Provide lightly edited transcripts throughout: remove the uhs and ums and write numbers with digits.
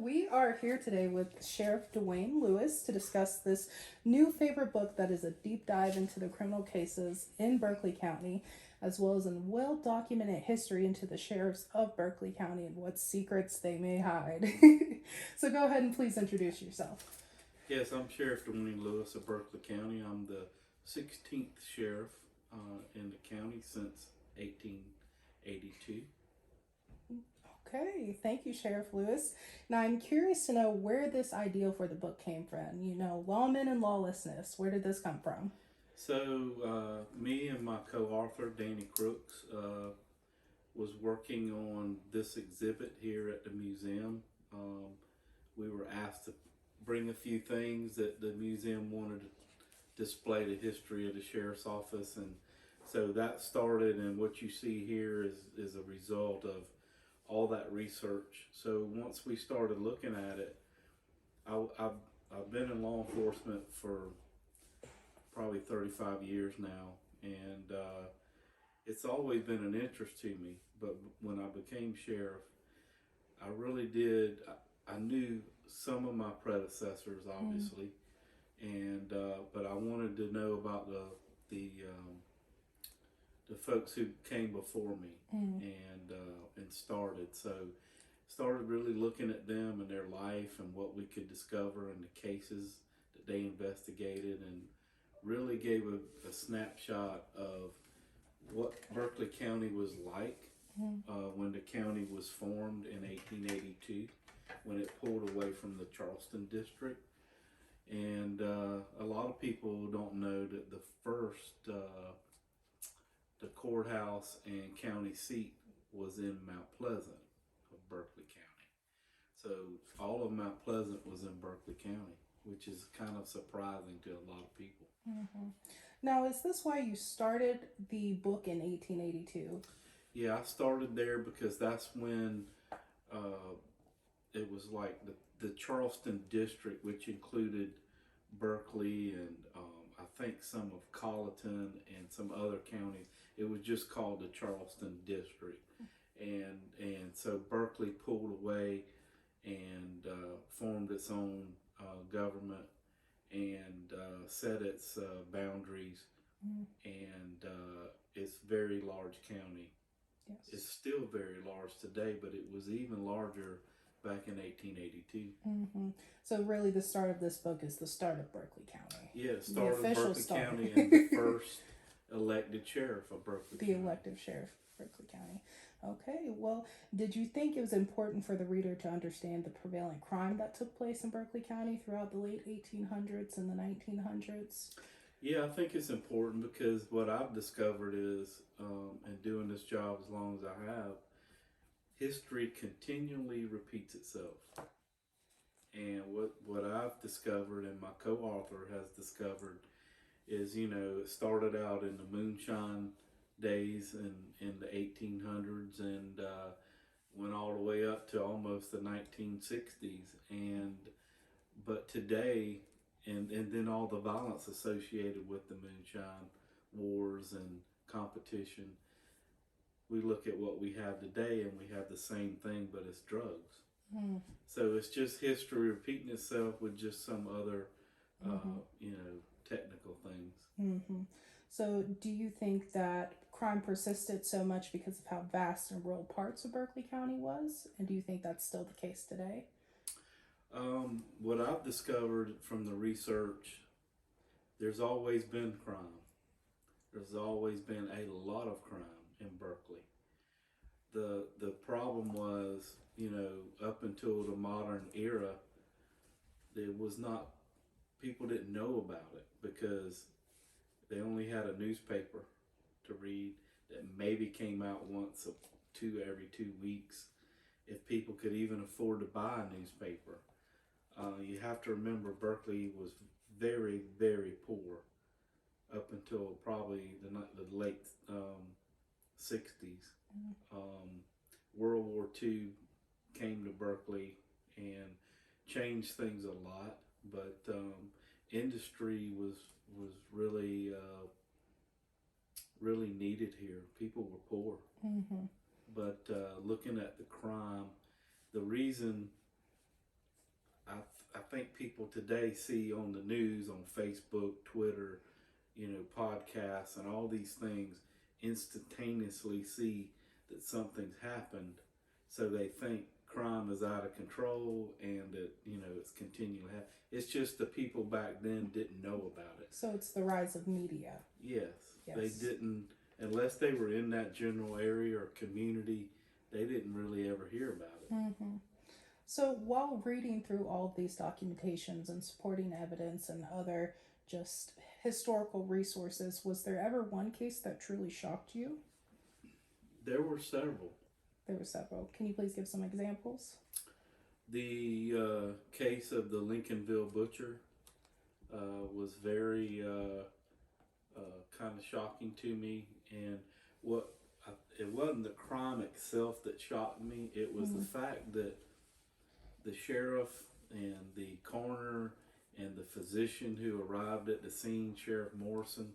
we are here today with Sheriff Duane Lewis to discuss this new favorite book that is a deep dive into the criminal cases in Berkeley County, as well as a well documented history into the sheriffs of Berkeley County and what secrets they may hide. So go ahead and please introduce yourself. Yes, I'm Sheriff Duane Lewis of Berkeley County. I'm the 16th sheriff in the county since 1882. Okay, thank you, Sheriff Lewis. Now, I'm curious to know where this idea for the book came from. Lawmen and Lawlessness. Where did this come from? So, me and my co-author, Danny Crooks, was working on this exhibit here at the museum. We were asked to bring a few things that the museum wanted to display the history of the sheriff's office, and so that started, and what you see here is a result of all that research. So once we started looking at it, I've been in law enforcement for probably 35 years now, and it's always been an interest to me. But when I became sheriff, I really did. I knew some of my predecessors, obviously, and but I wanted to know about the folks who came before me and started. So started really looking at them and their life and what we could discover in the cases that they investigated, and really gave a snapshot of what Berkeley County was like when the county was formed in 1882, when it pulled away from the Charleston district. And a lot of people don't know that the first the courthouse and county seat was in Mount Pleasant of Berkeley County. So all of Mount Pleasant was in Berkeley County, which is kind of surprising to a lot of people. Now, is this why you started the book in 1882? Yeah, I started there because that's when it was like the Charleston district, which included Berkeley and I think some of Colleton and some other counties. It was just called the Charleston district, and so Berkeley pulled away and formed its own government and set its boundaries, and it's a very large county. Yes. It's still very large today, but it was even larger back in 1882. So really the start of this book is the start of Berkeley County. Yeah, it started Berkeley start. County and the first elected sheriff of Berkeley The County. elective sheriff of Berkeley County. Okay, well, did you think it was important for the reader to understand the prevailing crime that took place in Berkeley County throughout the late 1800s and the 1900s? Yeah, I think it's important because what I've discovered is, in doing this job as long as I have, history continually repeats itself. And what I've discovered and my co-author has discovered is, it started out in the moonshine days in the 1800s and went all the way up to almost the 1960s. But today, and then all the violence associated with the moonshine wars and competition, we look at what we have today and we have the same thing, but it's drugs. So it's just history repeating itself with just some other, technical things. So do you think that crime persisted so much because of how vast and rural parts of Berkeley County was? And do you think that's still the case today? What I've discovered from the research, there's always been crime. There's always been a lot of crime in Berkeley. The problem was, up until the modern era, people didn't know about it because they only had a newspaper to read that maybe came out once every 2 weeks, if people could even afford to buy a newspaper. You have to remember Berkeley was very, very poor up until probably the late 60s. World War II came to Berkeley and changed things a lot, but industry was really really needed here. People were poor, but looking at the crime, the reason I think people today see on the news, on Facebook, Twitter, podcasts, and all these things, instantaneously see that something's happened, so they think crime is out of control and that it's continuing to happen. It's just the people back then didn't know about it. So it's the rise of media. Yes, Yes. they didn't, unless they were in that general area or community, they didn't really ever hear about it. Mm-hmm. So while reading through all of these documentations and supporting evidence and other just historical resources, was there ever one case that truly shocked you? There were several. There were several. Can you please give some examples? The case of the Lincolnville butcher was very kind of shocking to me, and it wasn't the crime itself that shocked me. It was the fact that the sheriff and the coroner and the physician who arrived at the scene, Sheriff Morrison,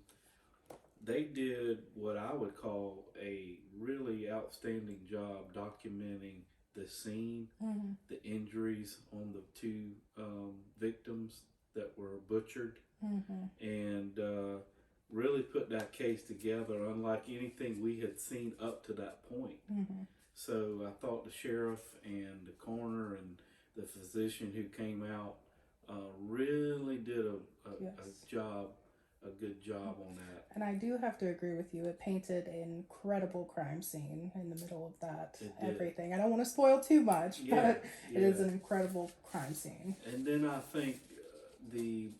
they did what I would call a really outstanding job documenting the scene, the injuries on the two victims that were butchered, and really put that case together unlike anything we had seen up to that point. So I thought the sheriff and the coroner and the physician who came out really did a good job on that. And I do have to agree with you. It painted an incredible crime scene in the middle of that everything. I don't want to spoil too much, but it is an incredible crime scene. And then I think the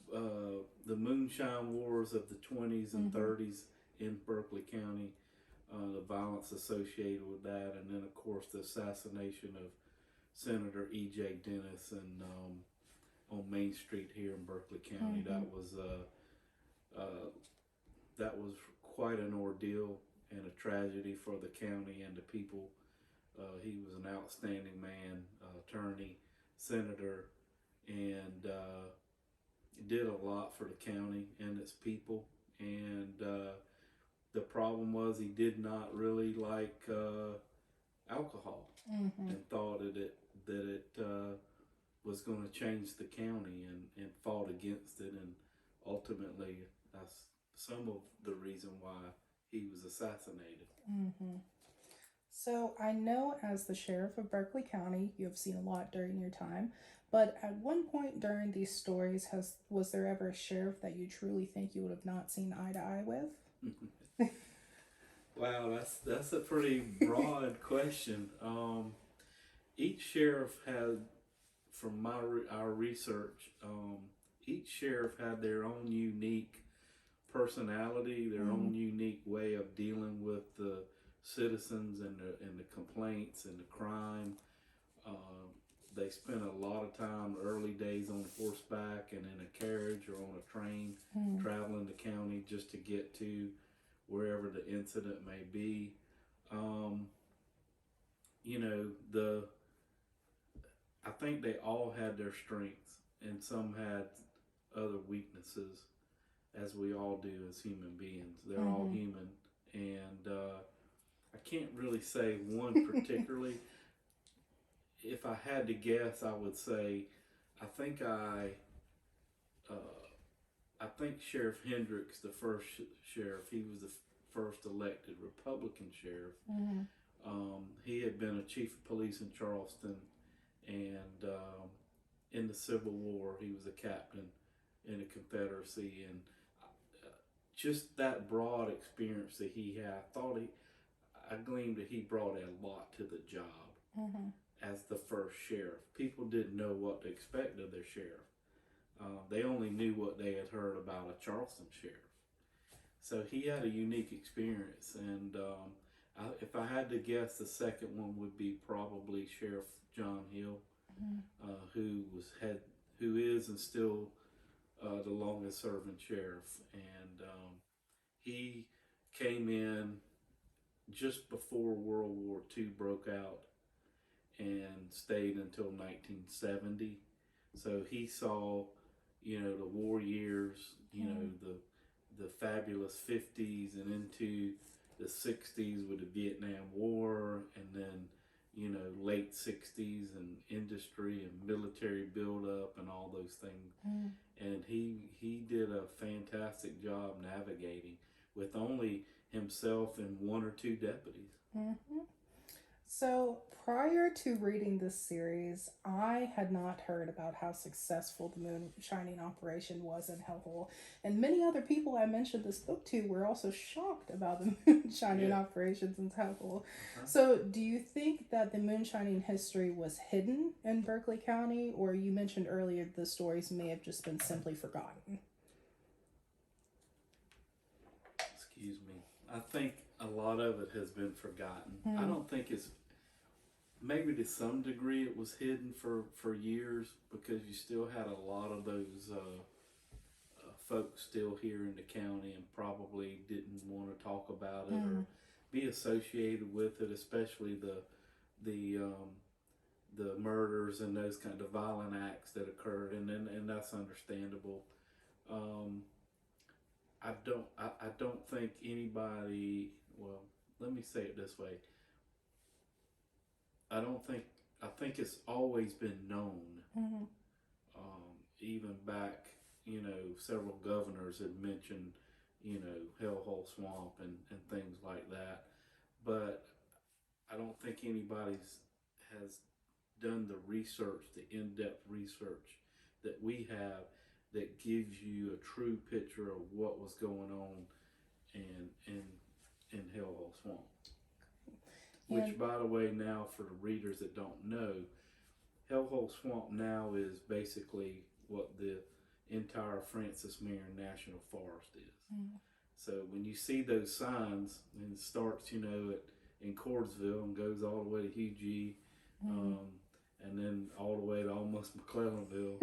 moonshine wars of the 20s and 30s in Berkeley County, the violence associated with that, and then of course the assassination of Senator E.J. Dennis and on Main Street here in Berkeley County. That was quite an ordeal and a tragedy for the county and the people. He was an outstanding man, attorney, senator, and did a lot for the county and its people. And the problem was he did not really like alcohol, and thought that it was going to change the county, and fought against it, and ultimately that's some of the reason why he was assassinated. So I know as the sheriff of Berkeley County, you have seen a lot during your time, but at one point during these stories, was there ever a sheriff that you truly think you would have not seen eye to eye with? Wow, that's a pretty broad question. Each sheriff had, from our research, each sheriff had their own unique personality, their own unique way of dealing with the citizens and the complaints and the crime. They spent a lot of time early days on horseback and in a carriage or on a train traveling the county just to get to wherever the incident may be. I think they all had their strengths, and some had other weaknesses, as we all do as human beings. They're all human, and I can't really say one particularly. If I had to guess, I would say I think Sheriff Hendricks, the first sheriff, he was the first elected Republican sheriff. He had been a chief of police in Charleston, and in the Civil War, he was a captain in the Confederacy, and just that broad experience that he had, I gleaned that he brought a lot to the job as the first sheriff. People didn't know what to expect of their sheriff. They only knew what they had heard about a Charleston sheriff. So he had a unique experience, and if I had to guess, the second one would be probably Sheriff John Hill, who is and still the longest serving sheriff, and he came in just before World War II broke out and stayed until 1970. So he saw, the war years, the fabulous 50s and into the 60s with the Vietnam War, and then, late 60s and industry and military buildup and all those things. Mm. And he did a fantastic job navigating with only himself and one or two deputies. Mm-hmm. So, prior to reading this series, I had not heard about how successful the moon shining operation was in Hellhole. And many other people I mentioned this book to were also shocked about the moon shining operations in Hellhole. Uh-huh. So, do you think that the moon shining history was hidden in Berkeley County, or you mentioned earlier the stories may have just been simply forgotten? Excuse me. I think a lot of it has been forgotten. I don't think it's, maybe to some degree it was hidden for years, because you still had a lot of those folks still here in the county and probably didn't want to talk about it or be associated with it, especially the murders and those kind of violent acts that occurred, and that's understandable. I don't think anybody, well, let me say it this way. I think it's always been known. Even back, several governors had mentioned, Hellhole Swamp and things like that. But I don't think anybody's has done the research, the in-depth research that we have, that gives you a true picture of what was going on in Hellhole Swamp. Which, by the way, now for the readers that don't know, Hellhole Swamp now is basically what the entire Francis Marion National Forest is. So when you see those signs, and it starts, in Cordsville and goes all the way to Hugie, and then all the way to almost McClellanville,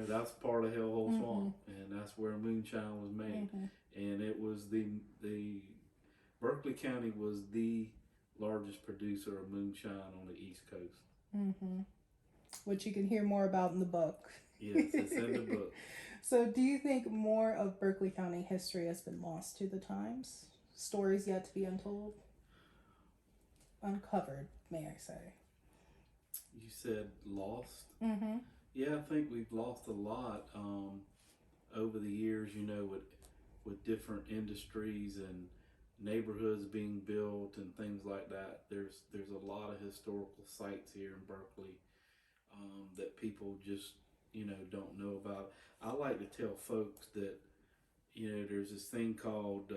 that's part of Hellhole Swamp, and that's where moonshine was made. And it was the Berkeley County was the largest producer of moonshine on the East Coast. Which you can hear more about in the book. Yes, it's in the book. So, do you think more of Berkeley County history has been lost to the times? Stories yet to be untold? Uncovered, may I say. You said lost? Yeah, I think we've lost a lot over the years, with different industries and neighborhoods being built and things like that. There's a lot of historical sites here in Berkeley that people just don't know about. I like to tell folks that there's this thing called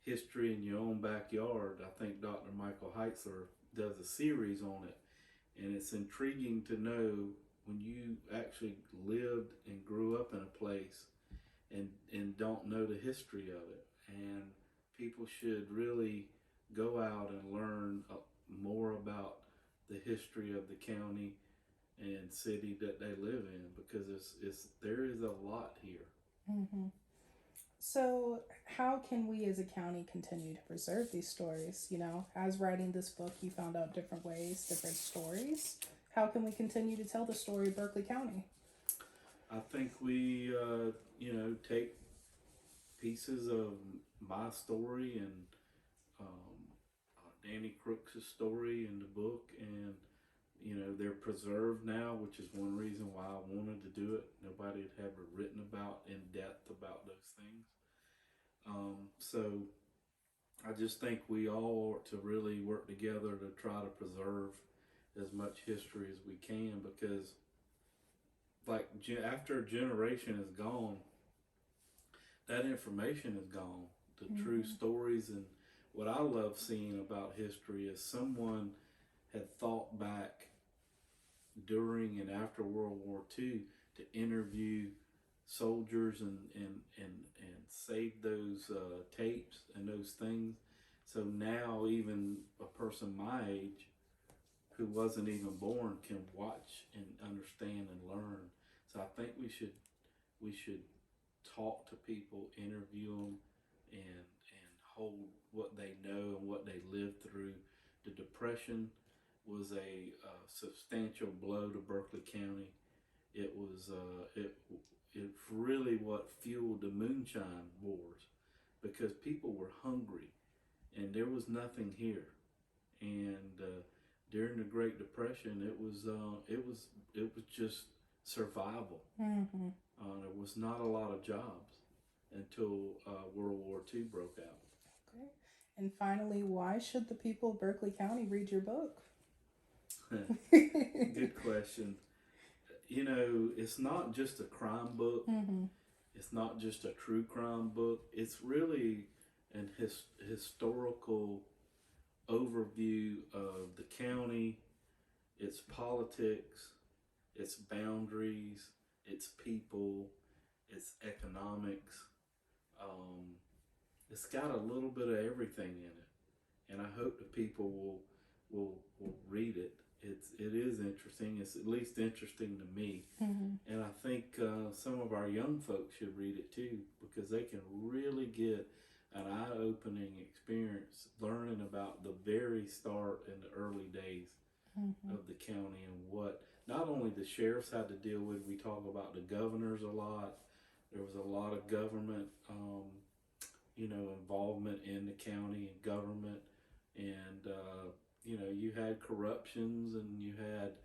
history in your own backyard. I think Dr. Michael Heitzler does a series on it, and it's intriguing to know when you actually lived and grew up in a place and don't know the history of it. And people should really go out and learn more about the history of the county and city that they live in, because there is a lot here. So, how can we as a county continue to preserve these stories? As writing this book, you found out different ways, different stories. How can we continue to tell the story of Berkeley County? I think we, take pieces of my story and Danny Crooks' story in the book, and they're preserved now, which is one reason why I wanted to do it. Nobody had ever written about in depth about those things. So I just think we all ought to really work together to try to preserve as much history as we can, because after a generation is gone, that information is gone. The true stories, and what I love seeing about history is someone had thought back during and after World War II to interview soldiers and save those tapes and those things. So now even a person my age who wasn't even born can watch and understand and learn. So I think we should talk to people, interview them, and hold what they know and what they lived through. The Depression was a substantial blow to Berkeley County. It was it's really what fueled the moonshine wars, because people were hungry and there was nothing here. And during the Great Depression, it was just survival. Mm-hmm. There was not a lot of jobs until World War II broke out. Okay. And finally, why should the people of Berkeley County read your book? Good question. You know, it's not just a crime book. Mm-hmm. It's not just a true crime book. It's really an historical overview of the county, its politics, its boundaries, its people, its economics. It's got a little bit of everything in it, and I hope the people will read it. It is interesting. It's at least interesting to me, Mm-hmm. and I think some of our young folks should read it too, because they can really get an eye-opening experience learning about the very start and the early days Mm-hmm. of the county, and what not only the sheriffs had to deal with. We talk about the governors a lot. There was a lot of government, involvement in the county and government, and you had corruptions, and you had,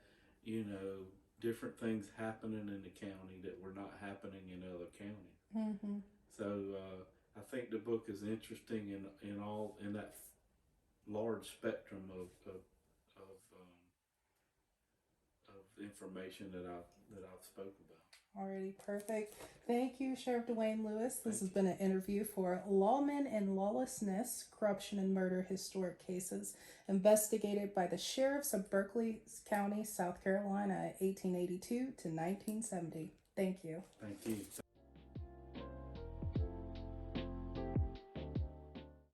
different things happening in the county that were not happening in other counties. Mm-hmm. So I think the book is interesting in that large spectrum of information that I've spoke about. Alrighty, perfect. Thank you, Sheriff Duane Lewis. This has Thank been an interview for Lawmen and Lawlessness, Corruption and Murder Historic Cases, investigated by the sheriffs of Berkeley County, South Carolina, 1882 to 1970. Thank you. Thank you.